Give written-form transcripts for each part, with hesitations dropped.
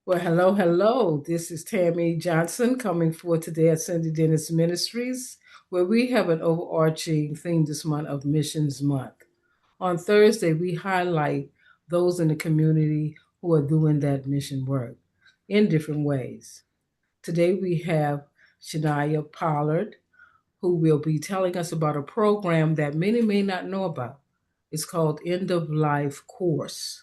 Well, hello, hello. This is Tammy Johnson coming forth today at Cindy Dennis Ministries, where we have an overarching theme this month of Missions Month. On Thursday, we highlight those in the community who are doing that mission work in different ways. Today, we have Shonia Pollard, who will be telling us about a program that many may not know about. It's called End of Life Course.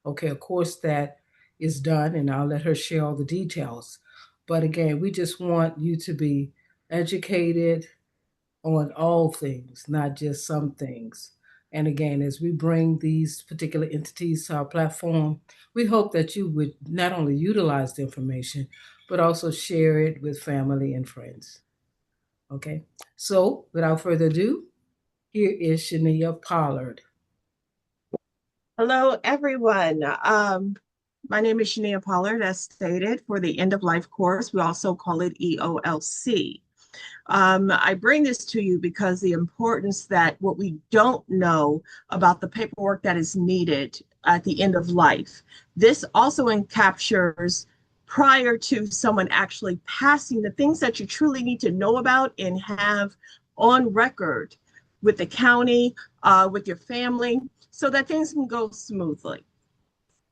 Okay, a course that is done, and I'll let her share all the details. But again, we just want you to be educated on all things, not just some things. And again, as we bring these particular entities to our platform, we hope that you would not only utilize the information, but also share it with family and friends. Okay, so without further ado, here is Shania Pollard. Hello, everyone. My name is Shonia Pollard, as stated, for the end of life course. We also call it EOLC. I bring this to you because the importance that what we don't know about the paperwork that is needed at the end of life. This also captures prior to someone actually passing the things that you truly need to know about and have on record with the county, with your family, so that things can go smoothly.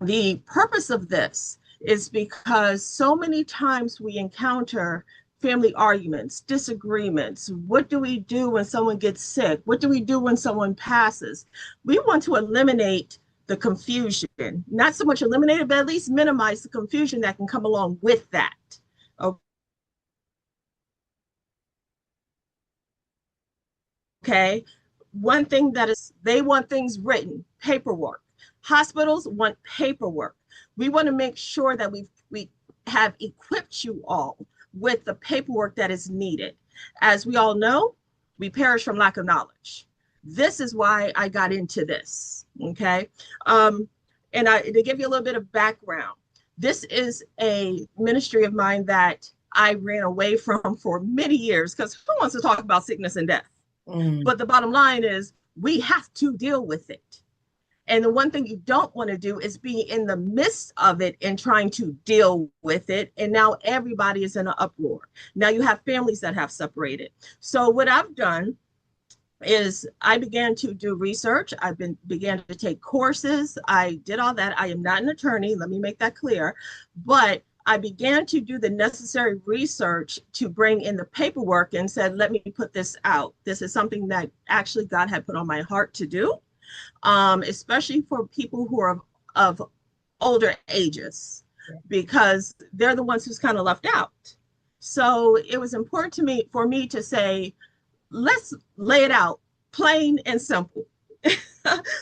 The purpose of this is because so many times we encounter family arguments, disagreements. What do we do when someone gets sick? What do we do when someone passes? We want to eliminate the confusion, not so much eliminate it, but at least minimize the confusion that can come along with that. Okay. One thing that is, they want things written, paperwork. Hospitals want paperwork. We want to make sure that we have equipped you all with the paperwork that is needed. As we all know, we perish from lack of knowledge. This is why I got into this. Okay. To give you a little bit of background, this is a ministry of mine that I ran away from for many years because who wants to talk about sickness and death? But the bottom line is we have to deal with it. And the one thing you don't want to do is be in the midst of it and trying to deal with it. And now everybody is in an uproar. Now you have families that have separated. So what I've done is I began to do research. Began to take courses. I did all that. I am not an attorney. Let me make that clear. But I began to do the necessary research to bring in the paperwork and said, let me put this out. This is something that actually God had put on my heart to do, especially for people who are of older ages, because they're the ones who's kind of left out. So it was important for me to say, let's lay it out plain and simple.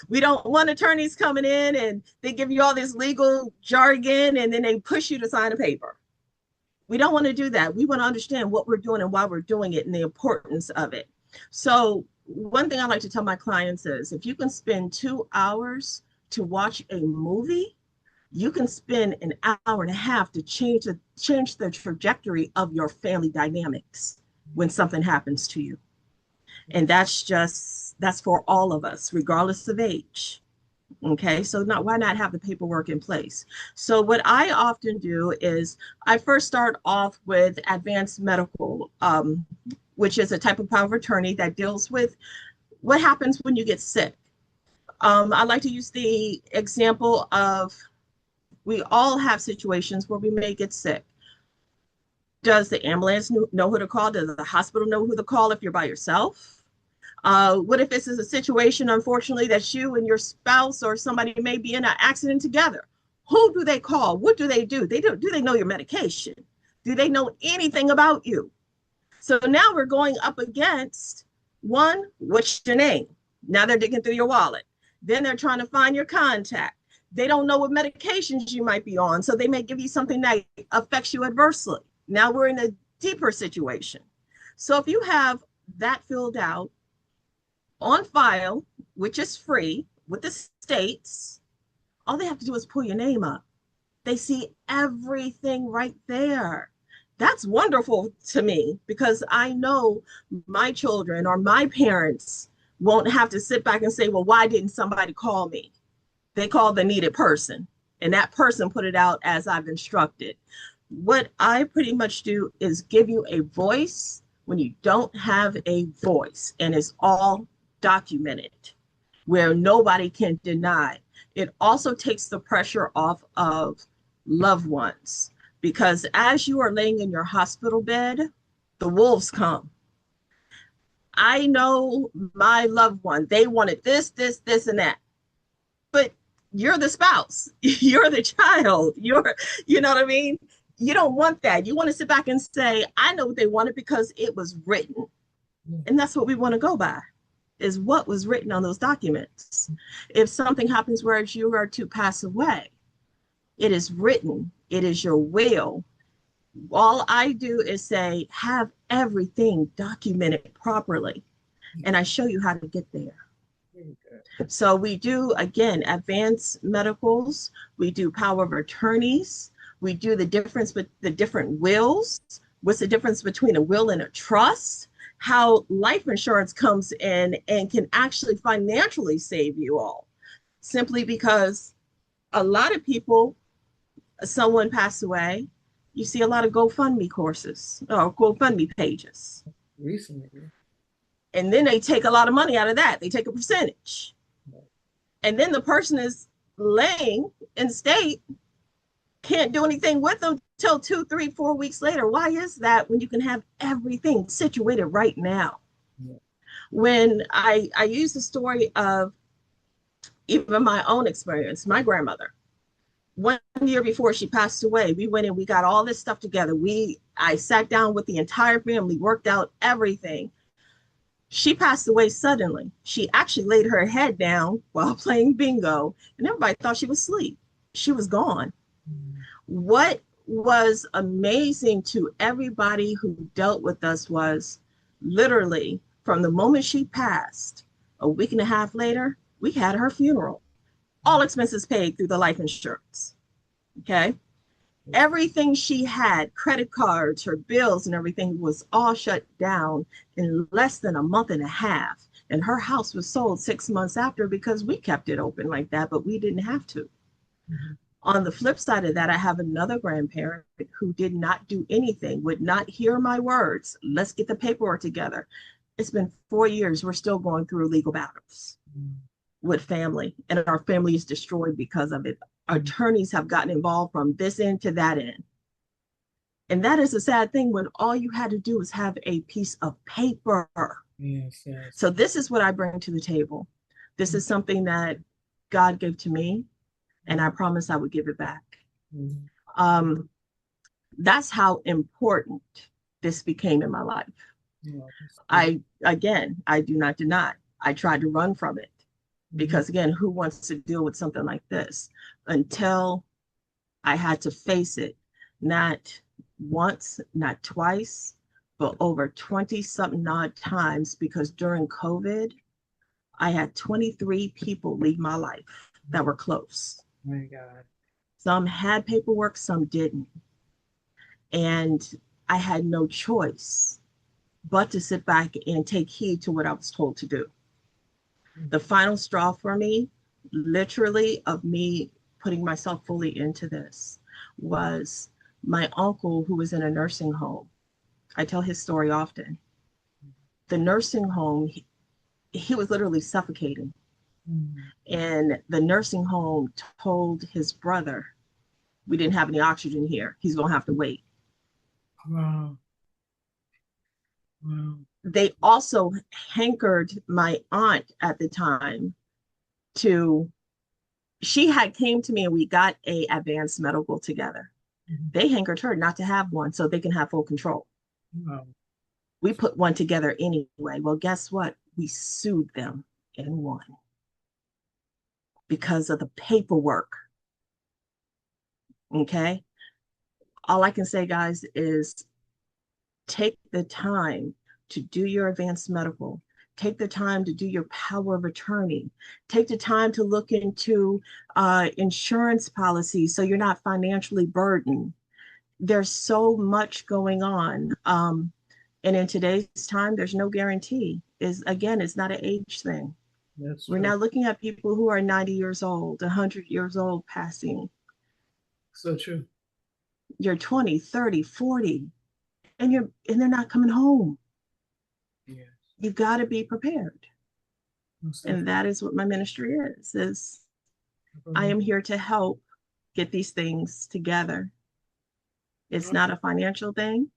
We don't want attorneys coming in and they give you all this legal jargon and then they push you to sign a paper. We don't want to do that. We want to understand what we're doing and why we're doing it and the importance of it. So one thing I like to tell my clients is if you can spend 2 hours to watch a movie, you can spend an hour and a half to change the trajectory of your family dynamics when something happens to you. And that's for all of us, regardless of age. Okay, so why not have the paperwork in place? So what I often do is I first start off with advanced medical, which is a type of power of attorney that deals with what happens when you get sick. I like to use the example of we all have situations where we may get sick. Does the ambulance know who to call? Does the hospital know who to call if you're by yourself? What if this is a situation, unfortunately, that you and your spouse or somebody may be in an accident together? Who do they call? What do? Do they know your medication? Do they know anything about you? So now we're going up against one, what's your name? Now they're digging through your wallet. Then they're trying to find your contact. They don't know what medications you might be on. So they may give you something that affects you adversely. Now we're in a deeper situation. So if you have that filled out on file, which is free with the states, all they have to do is pull your name up. They see everything right there. That's wonderful to me because I know my children or my parents won't have to sit back and say, well, why didn't somebody call me? They call the needed person. and that person put it out as I've instructed. What I pretty much do is give you a voice when you don't have a voice, and it's all documented where nobody can deny. It also takes the pressure off of loved ones, because as you are laying in your hospital bed, the wolves come. I know my loved one, they wanted this, and that. But you're the spouse, you're the child, you know what I mean? You don't want that. You want to sit back and say, I know what they wanted because it was written. And that's what we want to go by, is what was written on those documents. If something happens where you are to pass away, it is written, it is your will. All I do is say, have everything documented properly. And I show you how to get there. So we do, again, advanced medicals. We do power of attorneys. We do the difference with the different wills. What's the difference between a will and a trust? How life insurance comes in and can actually financially save you all. Simply because a lot of people, someone passed away, you see a lot of GoFundMe courses or GoFundMe pages. Recently. And then they take a lot of money out of that. They take a percentage. And then the person is laying in state, can't do anything with them till 2, 3, 4 weeks later. Why is that when you can have everything situated right now? Yeah. When I use the story of even my own experience, my grandmother, 1 year before she passed away, we went and we got all this stuff together. I sat down with the entire family, worked out everything. She passed away suddenly. She actually laid her head down while playing bingo, and everybody thought she was asleep. She was gone. What was amazing to everybody who dealt with us was literally from the moment she passed, a week and a half later, we had her funeral. All expenses paid through the life insurance. Okay. Everything she had, credit cards, her bills and everything was all shut down in less than a month and a half. And her house was sold 6 months after because we kept it open like that, but we didn't have to. Mm-hmm. On the flip side of that, I have another grandparent who did not do anything, would not hear my words. Let's get the paperwork together. It's been 4 years. We're still going through legal battles with family, and our family is destroyed because of it. Attorneys have gotten involved from this end to that end. And that is a sad thing when all you had to do was have a piece of paper. Yes, yes. So this is what I bring to the table. This is something that God gave to me, and I promised I would give it back. Mm-hmm. That's how important this became in my life. Yeah, I do not deny. I tried to run from it. Because again, who wants to deal with something like this? Until I had to face it, not once, not twice, but over 20 something odd times, because during COVID, I had 23 people leave my life that were close. Oh my God. Some had paperwork, some didn't. And I had no choice but to sit back and take heed to what I was told to do. The final straw for me, literally, of me putting myself fully into this was my uncle, who was in a nursing home. I tell his story often. The nursing home, he was literally suffocating. And the nursing home told his brother, we didn't have any oxygen here. He's going to have to wait. Wow. Wow. They also hankered my aunt at the time she had came to me and we got a advanced medical together. Mm-hmm. They hankered her not to have one so they can have full control. Wow. We put one together anyway. Well, guess what? We sued them and won because of the paperwork. Okay. All I can say, guys, is take the time to do your advanced medical. Take the time to do your power of attorney. Take the time to look into insurance policies so you're not financially burdened. There's so much going on. And in today's time, there's no guarantee. It's not an age thing. We're not looking at people who are 90 years old, 100 years old passing. So true. You're 20, 30, 40, and they're not coming home. Yeah. You got to be prepared. Most And definitely. that is what my ministry is I am here to help get these things together. It's not a financial thing.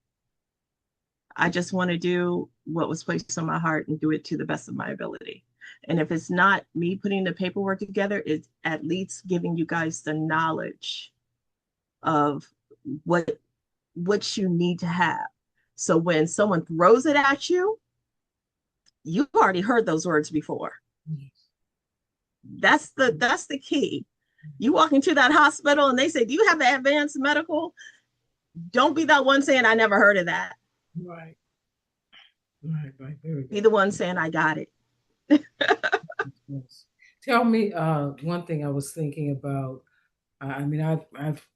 I just want to do what was placed on my heart and do it to the best of my ability. And if it's not me putting the paperwork together, it's at least giving you guys the knowledge of what you need to have. So when someone throws it at you, you've already heard those words before. That's the key. You walk into that hospital and they say, "Do you have an advanced medical?" Don't be that one saying, "I never heard of that." Right. Right. Right. Very Be good. the one saying, "I got it." Yes. Tell me, one thing I was thinking about. I mean, I've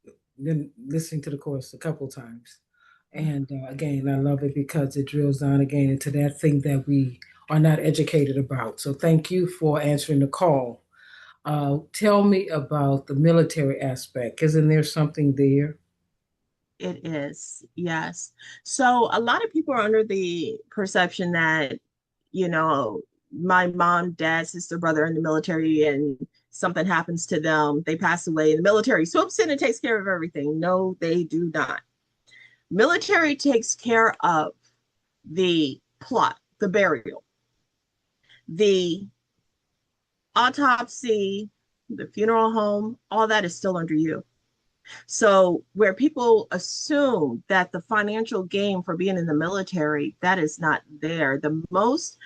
been listening to the course a couple times, and again, I love it because it drills down again into that thing that we are not educated about. So, thank you for answering the call. Tell me about the military aspect. Isn't there something there? It is, yes. So a lot of people are under the perception that, you know, my mom, dad, sister, brother in the military, and something happens to them, they pass away, and the military swoops in and takes care of everything. No, they do not. Military takes care of the plot, the burial, the autopsy, the funeral home, all that is still under you. So where people assume that the financial gain for being in the military, that is not there. The most,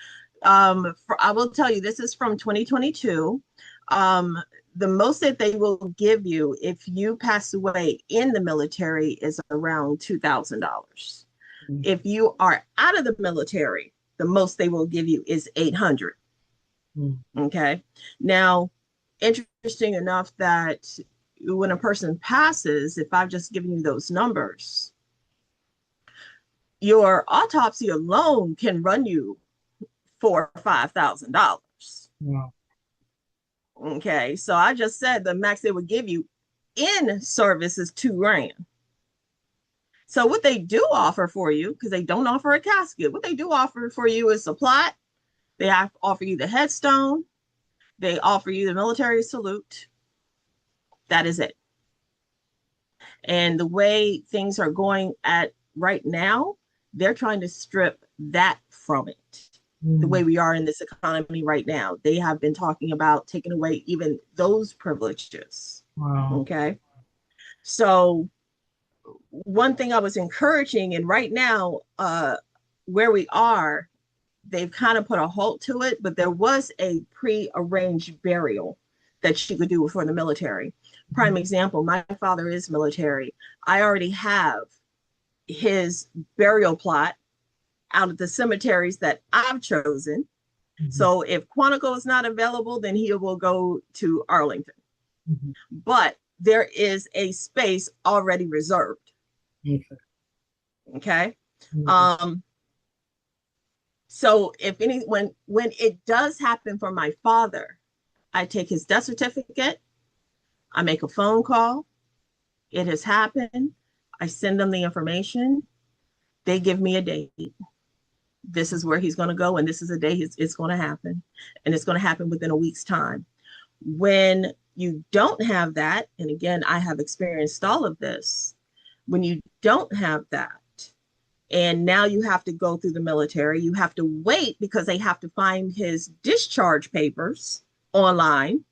I will tell you, this is from 2022. Um, the most that they will give you if you pass away in the military is around $2,000. If you are out of the military, the most they will give you is 800. Mm-hmm. Okay. Now, interesting enough that when a person passes, if I've just given you those numbers, your autopsy alone can run you $4,000 or $5,000. Wow. Okay, so I just said the max they would give you in service is $2,000. So what they do offer for you, because they don't offer a casket, what they do offer for you is a plot. They have offer you the headstone. They offer you the military salute. That is it. And the way things are going at right now, they're trying to strip that from it. The Mm. way we are in this economy right now, they have been talking about taking away even those privileges. Wow. Okay. So, one thing I was encouraging, and right now, where we are, they've kind of put a halt to it, but there was a pre-arranged burial that you could do for the military. Prime example, my father is military. I already have his burial plot out of the cemeteries that I've chosen. Mhm. So if Quantico is not available, then he will go to Arlington. Mhm. But there is a space already reserved. Okay. Okay. Mhm. Um, so if any when it does happen for my father, I take his death certificate, I make a phone call, it has happened, I send them the information, they give me a date. This is where he's going to go, and this is the day it's going to happen, and it's going to happen within a week's time. When you don't have that, and again, I have experienced all of this, when you don't have that, and now you have to go through the military, you have to wait because they have to find his discharge papers online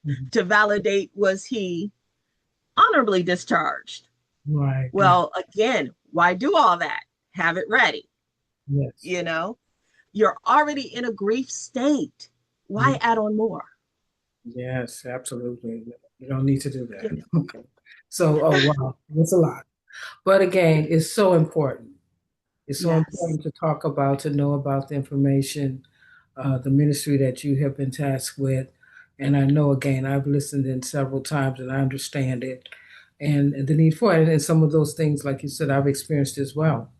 Mhm. to validate was he honorably discharged. Right. Right. Well, again, why do all that? Have it ready. Yes. You know, you're already in a grief state. Why Ye- add on more? Yes, absolutely. You don't need to do You that. know? Okay. So, oh wow, that's a lot. But again, it's so important. It's so Yes, important to talk about, to know about the information, the ministry that you have been tasked with. And I know, again, I've listened in several times and I understand it and the need for it. And some of those things, like you said, I've experienced as well.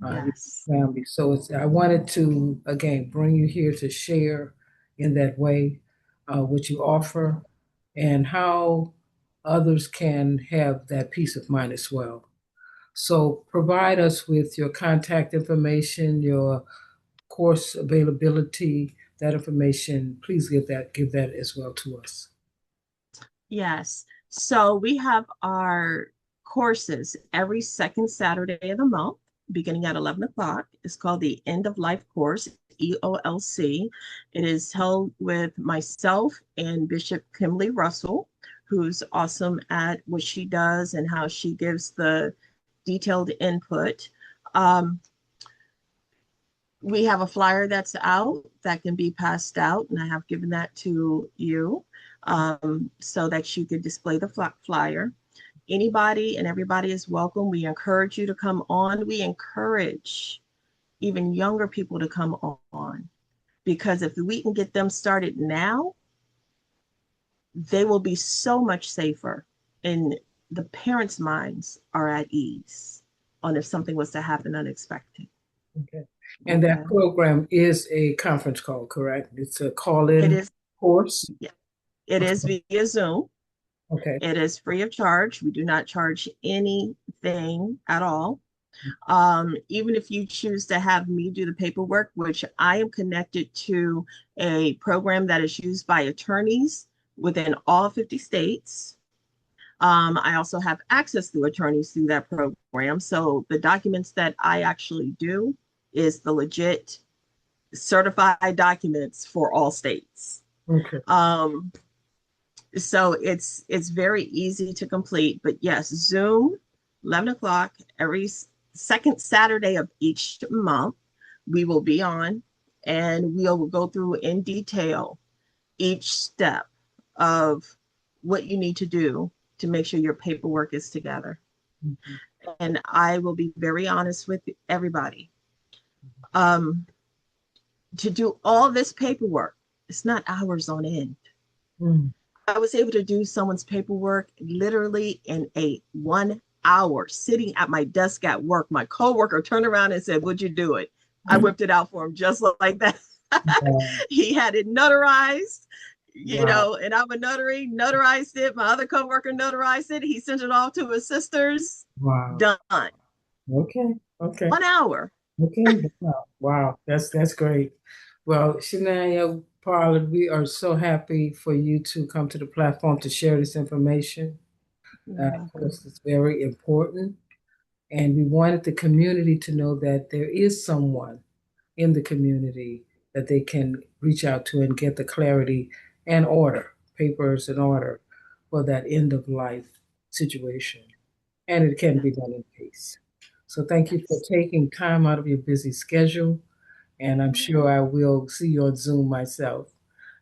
yes, Family. So I wanted to, again, bring you here to share in that way what you offer and how others can have that peace of mind as well. So provide us with your contact information, your course availability, that information. Please give that as well to us. Yes. So we have our courses every second Saturday of the month, beginning at 11 o'clock. It's called the End of Life Course, EOLC. It is held with myself and Bishop Kimberly Russell, who's awesome at what she does and how she gives the detailed input. Um, we have a flyer that's out that can be passed out, and I have given that to you so that you could display the flyer. Anybody and everybody is welcome. We encourage you to come on. We encourage even younger people to come on, because if we can get them started now, they will be so much safer, and the parents' minds are at ease on if something was to happen unexpected. Okay. And that Okay. program is a conference call, correct? It's a It call-in is, course. yeah, it is via Zoom. Okay. It is free of charge. We do not charge anything at all. Even if you choose to have me do the paperwork, which I am connected to a program that is used by attorneys within all 50 states. I also have access to attorneys through that program. So the documents that I actually do is the legit certified documents for all states. Okay. So it's very easy to complete. But yes, Zoom, 11 o'clock every second Saturday of each month, we will be on, and we'll go through in detail each step of what you need to do to make sure your paperwork is together. Mhm. And I will be very honest with everybody. Um, to do all this paperwork, it's not hours on end. Mm. I was able to do someone's paperwork literally in a 1 hour sitting at my desk at work. My coworker turned around and said, "Would you do it?" I whipped it out for him just like that. Wow. He had it notarized, Wow. and I'm a notary, notarized it. My other coworker notarized it. He sent it off to his sisters. Wow. Done. Okay. Okay. 1 hour. Okay. Wow. Wow. That's great. Well, Shania Pollard, we are so happy for you to come to the platform to share this information. You're Of welcome. course, it's very important. And we wanted the community to know that there is someone in the community that they can reach out to and get the clarity and order, papers in order for that end of life situation. And it can be Yes. done in peace. So thank you for Yes. taking time out of your busy schedule. And I'm sure I will see you on Zoom myself,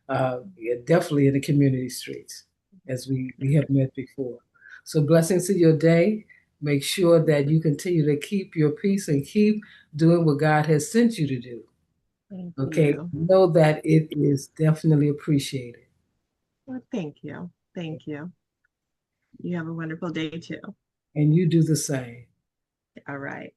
yeah, definitely in the community streets as we have met before. So blessings to your day. Make sure that you continue to keep your peace and keep doing what God has sent you to do. Thank Okay. you. Know that it is definitely appreciated. Well, thank you. Thank you. You have a wonderful day too. And you do the same. All right.